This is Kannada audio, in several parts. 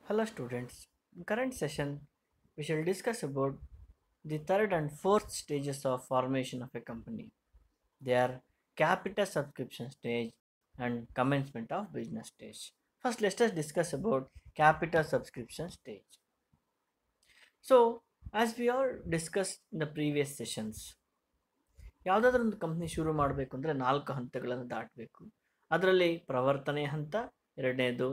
Hello students. In current session, we shall discuss about the third and fourth stages of formation of a company. They are capital subscription stage and commencement of business stage. First, let us discuss about capital subscription stage. So, as we all discussed in the previous sessions, ಯಾವುದಾದ್ರೂ ಒಂದು ಕಂಪ್ನಿ ಶುರು ಮಾಡಬೇಕು ಅಂದರೆ 4 ಹಂತಗಳನ್ನು ದಾಟಬೇಕು. ಅದರಲ್ಲಿ ಪ್ರವರ್ತನೆ ಹಂತ, ಎರಡನೇದು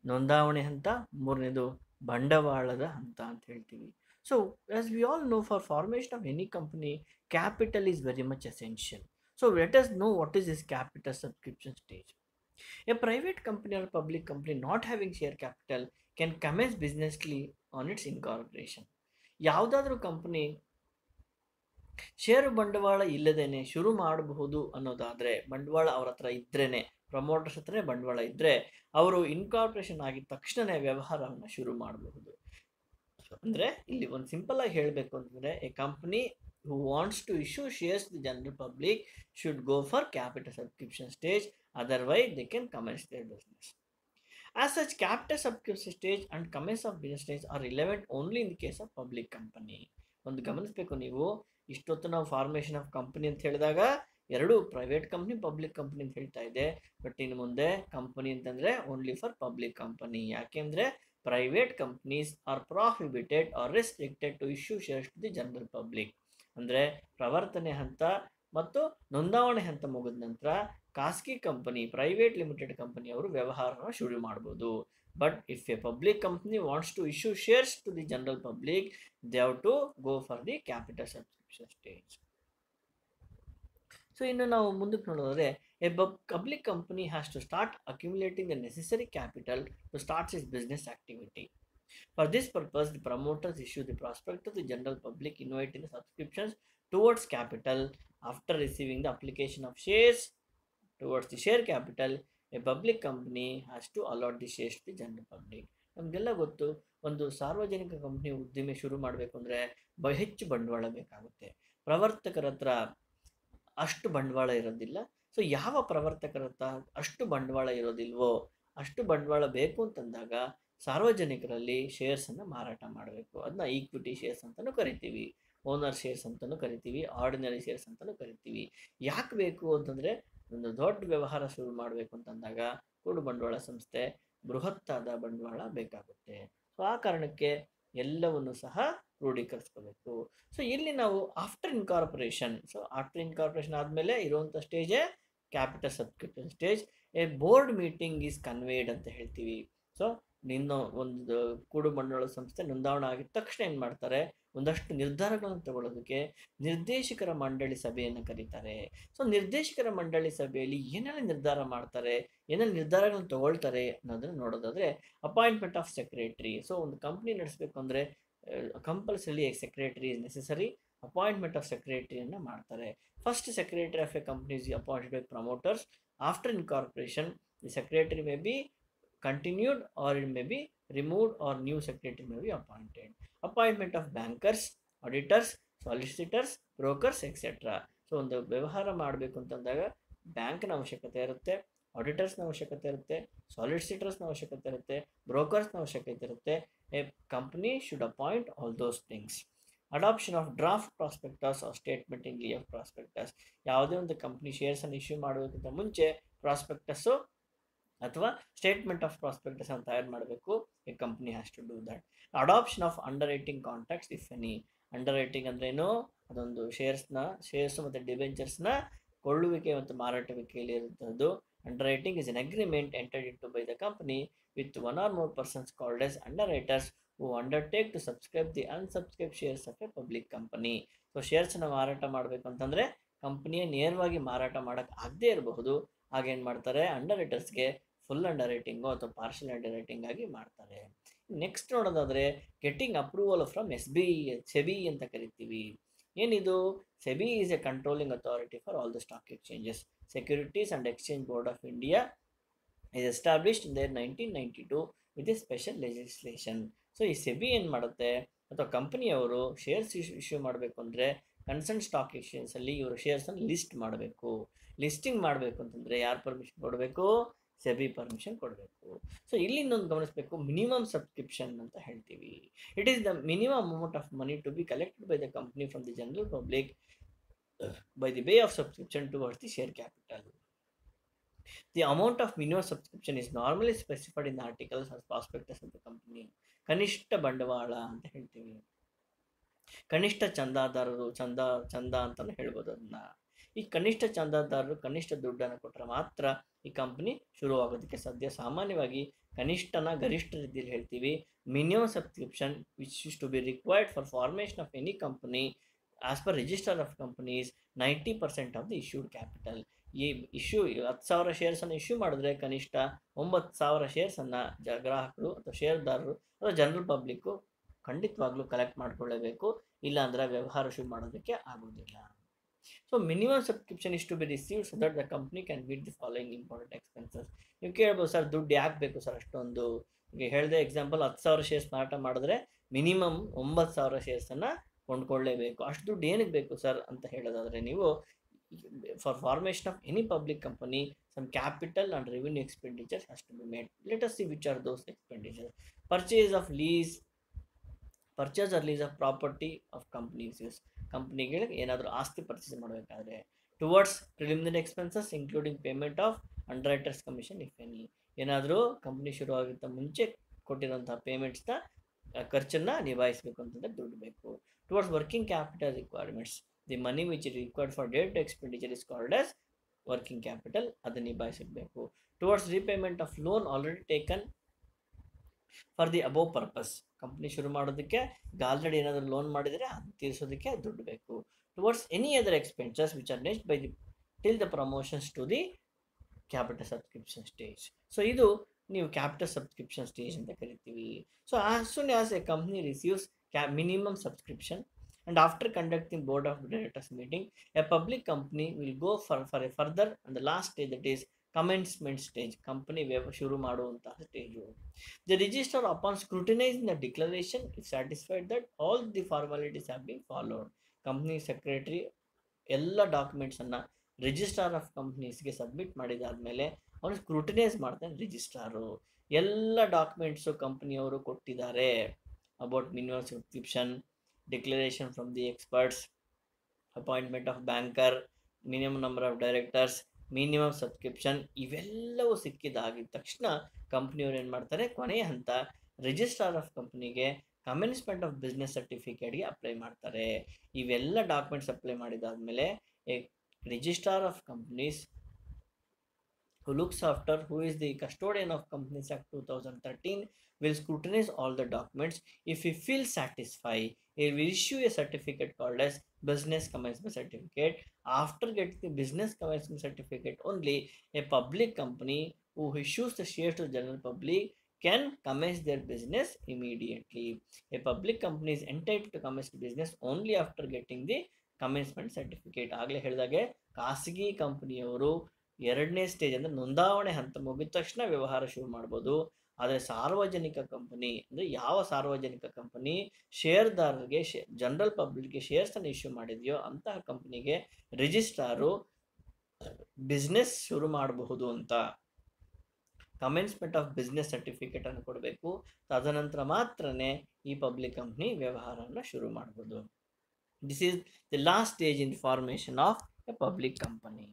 ನೋಂದಾವಣೆ ಹಂತ, ಮೂರನೇದು ಬಂಡವಾಳದ ಹಂತ ಅಂತ ಹೇಳ್ತೀವಿ. So as we all know, for formation of any company capital is very much essential. So let us know what is this capital subscription stage. A private company or public company not having share capital can commence businessly on its incorporation. ಯಾವುದಾದ್ರೂ ಕಂಪನಿ ಷೇರು ಬಂಡವಾಳ ಇಲ್ಲದೇನೆ ಶುರು ಮಾಡಬಹುದು ಅನ್ನೋದಾದರೆ, ಬಂಡವಾಳ ಅವ್ರ ಹತ್ರ ಇದ್ರೇನೆ, ಪ್ರಮೋಟರ್ಸ್ ಹತ್ರ ಬಂಡವಾಳ ಇದ್ದರೆ ಅವರು ಇನ್ಕಾರ್ಪೊರೇಷನ್ ಆಗಿದ ತಕ್ಷಣ ವ್ಯವಹಾರವನ್ನು ಶುರು ಮಾಡಬಹುದು. ಅಂದರೆ ಇಲ್ಲಿ ಒಂದು ಸಿಂಪಲ್ ಆಗಿ ಹೇಳಬೇಕು ಅಂತಂದರೆ, A company who wants to issue shares to the general public should go for capital subscription stage, otherwise they can commence their business. As such, capital subscription stage and commence of business stage are relevant only in the case of public company. ಒಂದು ಗಮನಿಸಬೇಕು ನೀವು, ಇಷ್ಟೊತ್ತು ನಾವು ಫಾರ್ಮೇಷನ್ ಆಫ್ ಕಂಪನಿ ಅಂತ ಹೇಳಿದಾಗ ಎರಡು ಪ್ರೈವೇಟ್ ಕಂಪ್ನಿ, ಪಬ್ಲಿಕ್ ಕಂಪ್ನಿ ಅಂತ ಹೇಳ್ತಾ ಇದೆ. ಬಟ್ ಇನ್ನು ಮುಂದೆ ಕಂಪನಿ ಅಂತಂದರೆ ಓನ್ಲಿ ಫಾರ್ ಪಬ್ಲಿಕ್ ಕಂಪನಿ. ಯಾಕೆಂದರೆ private companies are prohibited or restricted to issue shares to the general public. ಅಂದರೆ ಪ್ರವರ್ತನೆ ಹಂತ ಮತ್ತು ನೋಂದಾವಣೆ ಹಂತ ಮುಗಿದ ನಂತರ ಖಾಸಗಿ ಕಂಪನಿ, ಪ್ರೈವೇಟ್ ಲಿಮಿಟೆಡ್ ಕಂಪನಿ ಅವರು ವ್ಯವಹಾರನ ಶುರು ಮಾಡ್ಬೋದು. But if a public company wants to issue shares to the general public, they have to go for the capital subscription stage. So ಇನ್ನು ನಾವು ಮುಂದಕ್ಕೆ ನೋಡೋದಾದ್ರೆ, a public company has to start accumulating the necessary capital to start its business activity. For this purpose, the promoters issue the prospect to the general public, inviting the subscriptions towards capital. After receiving the application of shares towards the share capital, a public company has to allot the shares to the general public. ನಮಗೆಲ್ಲ ಗೊತ್ತು, ಒಂದು ಸಾರ್ವಜನಿಕ ಕಂಪ್ನಿ ಉದ್ದಿಮೆ ಶುರು ಮಾಡಬೇಕು ಅಂದರೆ ಹೆಚ್ಚು ಬಂಡವಾಳ ಬೇಕಾಗುತ್ತೆ. ಪ್ರವರ್ತಕರ ಹತ್ರ ಅಷ್ಟು ಬಂಡವಾಳ ಇರೋದಿಲ್ಲ. ಸೊ ಯಾವ ಪ್ರವರ್ತಕರ ಹತ್ರ ಅಷ್ಟು ಬಂಡವಾಳ ಇರೋದಿಲ್ವೋ, ಅಷ್ಟು ಬಂಡವಾಳ ಬೇಕು ಅಂತಂದಾಗ ಸಾರ್ವಜನಿಕರಲ್ಲಿ ಶೇರ್ಸನ್ನು ಮಾರಾಟ ಮಾಡಬೇಕು. ಅದನ್ನ ಈಕ್ವಿಟಿ ಶೇರ್ಸ್ ಅಂತಲೂ ಕರಿತೀವಿ, ಓನರ್ ಶೇರ್ಸ್ ಅಂತಲೂ ಕರಿತೀವಿ, ಆರ್ಡಿನರಿ ಶೇರ್ಸ್ ಅಂತಲೂ ಕರಿತೀವಿ. ಯಾಕೆ ಬೇಕು ಅಂತಂದರೆ, ಒಂದು ದೊಡ್ಡ ವ್ಯವಹಾರ ಶುರು ಮಾಡಬೇಕು ಅಂತಂದಾಗ ಕೂಡು ಬಂಡವಾಳ ಸಂಸ್ಥೆ, ಬೃಹತ್ತಾದ ಬಂಡವಾಳ ಬೇಕಾಗುತ್ತೆ. ಸೊ ಆ ಕಾರಣಕ್ಕೆ ಎಲ್ಲವನ್ನು ಸಹ ಕ್ರೋಢೀಕರಿಸ್ಕೋಬೇಕು. ಸೊ ಇಲ್ಲಿ ನಾವು after incorporation, so after incorporation ಆದಮೇಲೆ ಇರುವಂಥ ಸ್ಟೇಜೇ capital subscription stage. A board meeting is conveyed ಅಂತ ಹೇಳ್ತೀವಿ. ಸೊ ಒಂದು ಕೂಡು ಬಂಡವಾಳ ಸಂಸ್ಥೆ ನೋಂದಾವಣೆ ಆಗಿದ ತಕ್ಷಣ ಏನು ಮಾಡ್ತಾರೆ, ಒಂದಷ್ಟು ನಿರ್ಧಾರಗಳನ್ನು ತಗೊಳ್ಳೋದಕ್ಕೆ ನಿರ್ದೇಶಕರ ಮಂಡಳಿ ಸಭೆಯನ್ನು ಕರೀತಾರೆ. ಸೊ ನಿರ್ದೇಶಕರ ಮಂಡಳಿ ಸಭೆಯಲ್ಲಿ ಏನೆಲ್ಲ ನಿರ್ಧಾರ ಮಾಡ್ತಾರೆ, ಏನೆಲ್ಲ ನಿರ್ಧಾರಗಳನ್ನು ತಗೊಳ್ತಾರೆ ಅನ್ನೋದನ್ನು ನೋಡೋದಾದರೆ, ಅಪಾಯಿಂಟ್ಮೆಂಟ್ ಆಫ್ ಸೆಕ್ರೆಟರಿ. ಸೊ ಒಂದು ಕಂಪ್ನಿ ನಡೆಸಬೇಕು ಅಂದರೆ compulsory a secretary is necessary. Appointment of ಸೆಕ್ರೆಟರಿಯನ್ನು ಮಾಡ್ತಾರೆ. First secretary of a company is appointed by promoters. After incorporation the secretary may be continued or it may be removed or new secretary may be appointed. Appointment of bankers, auditors, solicitors, brokers, etc. So ಒಂದು ವ್ಯವಹಾರ ಮಾಡಬೇಕು ಅಂತಂದಾಗ ಬ್ಯಾಂಕ್ನ ಅವಶ್ಯಕತೆ ಇರುತ್ತೆ, ಆಡಿಟರ್ಸ್ನ ಅವಶ್ಯಕತೆ ಇರುತ್ತೆ, ಸಾಲಿಸಿಟರ್ಸ್ನ ಅವಶ್ಯಕತೆ ಇರುತ್ತೆ, ಬ್ರೋಕರ್ಸ್ನ ಅವಶ್ಯಕತೆ ಇರುತ್ತೆ. A company should appoint all those things. Adoption of draft prospectus or statement in lieu prospectus. ಯಾವುದೇ ಒಂದು ಕಂಪ್ನಿ ಶೇರ್ಸನ್ನು ಇಶ್ಯೂ ಮಾಡೋದಕ್ಕಿಂತ ಮುಂಚೆ ಪ್ರಾಸ್ಪೆಕ್ಟಸ್ಸು ಅಥವಾ ಸ್ಟೇಟ್ಮೆಂಟ್ ಆಫ್ ಪ್ರಾಸ್ಪೆಕ್ಟಸ್ ಅಂತ ತಯಾರು ಮಾಡಬೇಕು. A company has to do that. Adoption of underwriting contracts if any. Underwriting ಅಂದ್ರೇನು, ಅದೊಂದು ಶೇರ್ಸ್ ಮತ್ತು ಡಿಬೆಂಚರ್ಸ್ನ ಕೊಳ್ಳುವಿಕೆ ಮತ್ತು ಮಾರಾಟವಿಕೆಯಲ್ಲಿ ಇರುವಂಥದ್ದು. Underwriting is an agreement entered into by the company with one or more persons called as underwriters who undertake to subscribe the unsubscribed shares of a public company. So ಶೇರ್ಸನ್ನು ಮಾರಾಟ ಮಾಡಬೇಕು ಅಂತಂದರೆ ಕಂಪನಿಯ ನೇರವಾಗಿ ಮಾರಾಟ ಮಾಡೋಕ್ಕೆ ಆಗದೇ ಇರಬಹುದು. ಆಗೇನು ಮಾಡ್ತಾರೆ, ಅಂಡರ್ ರೈಟರ್ಸ್ಗೆ ಫುಲ್ ಅಂಡರ್ ರೈಟಿಂಗು ಅಥವಾ ಪಾರ್ಷಲ್ ಅಂಡರ್ ರೈಟಿಂಗ್ ಆಗಿ ಮಾಡ್ತಾರೆ. ನೆಕ್ಸ್ಟ್ ನೋಡೋದಾದರೆ, ಗೆಟಿಂಗ್ ಅಪ್ರೂವಲ್ ಫ್ರಮ್ ಸೆಬಿ ಅಂತ ಕರಿತೀವಿ. ಏನಿದು? SEBI is A controlling authority for all the stock exchanges. Securities and exchange board of India is established in the 1992 with a special legislation. So ಈ ಸೆಬಿ ಏನು ಮಾಡುತ್ತೆ, ಅಥವಾ ಕಂಪನಿಯವರು ಶೇರ್ಸ್ ಇಶ್ಯೂ ಮಾಡಬೇಕು ಅಂದರೆ ಕನ್ಸರ್ನ್ ಸ್ಟಾಕ್ ಎಕ್ಸ್ಚೇಂಜಲ್ಲಿ ಇವರು ಶೇರ್ಸನ್ನು ಲಿಸ್ಟ್ ಮಾಡಬೇಕು. ಲಿಸ್ಟಿಂಗ್ ಮಾಡಬೇಕು ಅಂತಂದರೆ ಯಾರು ಪರ್ಮಿಷನ್ ಕೊಡಬೇಕು? ಸೆಬಿ ಪರ್ಮಿಷನ್ ಕೊಡಬೇಕು. ಸೊ ಇಲ್ಲಿ ಇನ್ನೊಂದು ಗಮನಿಸಬೇಕು, ಮಿನಿಮಮ್ ಸಬ್ಸ್ಕ್ರಿಪ್ಷನ್ ಅಂತ ಹೇಳ್ತೀವಿ. It is the minimum amount of money to be collected by the company from the general public by the way of subscription towards the share capital. The amount of minimum subscription is normally specified in the articles or prospectus of the company. ಕನಿಷ್ಠ ಬಂಡವಾಳ ಅಂತ ಹೇಳ್ತೀವಿ, ಕನಿಷ್ಠ ಚಂದಾದಾರರು, ಚಂದ ಅಂತಾನು ಹೇಳ್ಬೋದು ಅದನ್ನ. ಈ ಕನಿಷ್ಠ ಚಂದಾದಾರರು ಕನಿಷ್ಠ ದುಡ್ಡನ್ನು ಕೊಟ್ಟರೆ ಮಾತ್ರ ಈ ಕಂಪನಿ ಶುರುವಾಗೋದಕ್ಕೆ ಸಾಧ್ಯ. ಸಾಮಾನ್ಯವಾಗಿ ಕನಿಷ್ಠನ ಗರಿಷ್ಠ ರೀತಿಯಲ್ಲಿ ಹೇಳ್ತೀವಿ. Minimum subscription which is to be required for formation of any company as per register of companies 90% of the issued capital. ಈ ಇಶ್ಯೂ 10,000 ಶೇರ್ಸನ್ನು ಇಶ್ಯೂ ಮಾಡಿದ್ರೆ ಕನಿಷ್ಠ 9,000 ಶೇರ್ಸನ್ನು ಗ್ರಾಹಕರು ಅಥವಾ ಶೇರ್ದಾರರು ಅಥವಾ ಜನರಲ್ ಪಬ್ಲಿಕ್ಕು ಖಂಡಿತವಾಗ್ಲೂ ಕಲೆಕ್ಟ್ ಮಾಡ್ಕೊಳ್ಳೇಬೇಕು, ಇಲ್ಲಾಂದರೆ ವ್ಯವಹಾರ ಶುರು ಮಾಡೋದಕ್ಕೆ ಆಗೋದಿಲ್ಲ. So minimum subscription is to be receive so that the company can meet the following important expenses. ನೀವು ಕೇಳ್ಬೋದು, ಸರ್ ದುಡ್ಡು ಯಾಕೆ ಬೇಕು ಸರ್ ಅಷ್ಟೊಂದು? ಈಗ ಹೇಳಿದೆ ಎಕ್ಸಾಂಪಲ್, 10,000 ಶೇರ್ಸ್ ಮಾರಾಟ ಮಾಡಿದ್ರೆ ಮಿನಿಮಮ್ 9,000 ಶೇರ್ಸನ್ನು ಕೊಂಡ್ಕೊಳ್ಳೇಬೇಕು. ಅಷ್ಟು ದುಡ್ಡು ಏನಕ್ಕೆ ಬೇಕು ಸರ್ ಅಂತ ಹೇಳೋದಾದರೆ, ನೀವು for formation of any public company some capital and revenue expenditures has to be made. Let us see which are those expenditures. Purchase or lease of property of companies use. ಕಂಪ್ನಿಗಳಿಗೆ ಏನಾದರೂ ಆಸ್ತಿ ಪರ್ಚೇಸ್ ಮಾಡಬೇಕಾದ್ರೆ. Towards preliminary expenses including payment of underwriters commission if any. ಏನಾದರೂ ಕಂಪ್ನಿ ಶುರುವಾಗಿಂತ ಮುಂಚೆ ಕೊಟ್ಟಿರೋಂಥ ಪೇಮೆಂಟ್ಸ್ನ ಖರ್ಚನ್ನು ನಿಭಾಯಿಸಬೇಕು ಅಂತಂದರೆ ದುಡ್ಡು ಬೇಕು. Towards working capital requirements, the money which is required for debt expenditure is called as working capital. ಅದನ್ನು ನಿಭಾಯಿಸಬೇಕು. Towards repayment of loan already taken for the above purpose. Company ಶುರು ಮಾಡೋದಕ್ಕೆ ಈಗ ಆಲ್ರೆಡಿ ಏನಾದರೂ ಲೋನ್ ಮಾಡಿದರೆ ಅದು ತೀರಿಸೋದಕ್ಕೆ ದುಡ್ಡು ಬೇಕು. Towards any other expenses which are next by the till the promotions to the capital subscription stage. So ಇದು ನೀವು ಕ್ಯಾಪಿಟಲ್ ಸಬ್ಸ್ಕ್ರಿಪ್ಷನ್ ಸ್ಟೇಜ್ ಅಂತ ಕರಿತೀವಿ. So as soon as A company receives minimum subscription and after conducting board of directors meeting, a public company will go for a further and the last stage, that is commencement stage. Company shuru maduvanತಹ stage. The registrar upon scrutinizing the declaration is satisfied that all the formalities have been followed. Company secretary ಎಲ್ಲ ಡಾಕ್ಯುಮೆಂಟ್ಸ್ ಅನ್ನ ರಿಜಿಸ್ಟ್ರಾರ್ ಆಫ್ ಕಂಪ್ನೀಸ್ಗೆ ಸಬ್ಮಿಟ್ ಮಾಡಿದಾದ್ಮೇಲೆ ಅವನು ಸ್ಕ್ರೂಟಿನೈಸ್ ಮಾಡ್ತಾನೆ ರಿಜಿಸ್ಟ್ರಾರು. ಎಲ್ಲ ಡಾಕ್ಯುಮೆಂಟ್ಸು ಕಂಪ್ನಿಯವರು ಕೊಟ್ಟಿದ್ದಾರೆ about minimum subscription, declaration from the experts, appointment of banker, minimum number of directors, minimum subscription, ಇವೆಲ್ಲವೂ ಸಿಕ್ಕಿದಾಗಿದ ತಕ್ಷಣ ಕಂಪ್ನಿಯವ್ರು ಏನು ಮಾಡ್ತಾರೆ, ಕೊನೆಯ ಹಂತ ರಿಜಿಸ್ಟ್ರಾರ್ ಆಫ್ ಕಂಪ್ನಿಗೆ ಕಮೆನ್ಸ್ಮೆಂಟ್ ಆಫ್ ಬಿಸ್ನೆಸ್ ಸರ್ಟಿಫಿಕೇಟ್ಗೆ ಅಪ್ಲೈ ಮಾಡ್ತಾರೆ. ಇವೆಲ್ಲ ಡಾಕ್ಯುಮೆಂಟ್ಸ್ ಅಪ್ಲೈ ಮಾಡಿದಾದ್ಮೇಲೆ registrar of companies who looks after, who is the custodian of Companies Act 2013, will scrutinize all the documents. If he feels satisfied, he will issue a certificate called as business commencement certificate. After getting the business commencement certificate only, a public company who issues the shares to the general public can commence their business immediately. A public company is entitled to commence business only after getting the commencement certificate. ಆಗಲೇ ಹೇಳಿದಾಗೆ ಖಾಸಗಿ ಕಂಪನಿಯವರು 2ನೇ ಸ್ಟೇಜ್ ಅಂದರೆ ನೋಂದಾವಣೆ ಹಂತ ಮುಗಿದ ತಕ್ಷಣ ವ್ಯವಹಾರ ಶುರು ಮಾಡ್ಬೋದು. ಆದರೆ ಸಾರ್ವಜನಿಕ ಕಂಪನಿ ಅಂದರೆ ಯಾವ ಸಾರ್ವಜನಿಕ ಕಂಪನಿ ಶೇರ್ದಾರರಿಗೆ ಜನರಲ್ ಪಬ್ಲಿಕ್ಗೆ ಶೇರ್ಸನ್ನು ಇಶ್ಯೂ ಮಾಡಿದೆಯೋ ಅಂತಹ ಕಂಪನಿಗೆ ರಿಜಿಸ್ಟ್ರಾರು ಬಿಸ್ನೆಸ್ ಶುರು ಮಾಡಬಹುದು ಅಂತ ಕಮೆನ್ಸ್ಮೆಂಟ್ ಆಫ್ ಬಿಸ್ನೆಸ್ ಸರ್ಟಿಫಿಕೇಟ್ ಅನ್ನು ಕೊಡಬೇಕು. ತದನಂತರ ಮಾತ್ರನೇ ಈ ಪಬ್ಲಿಕ್ ಕಂಪ್ನಿ ವ್ಯವಹಾರನ ಶುರು ಮಾಡ್ಬೋದು. This is the last stage in formation of a public company.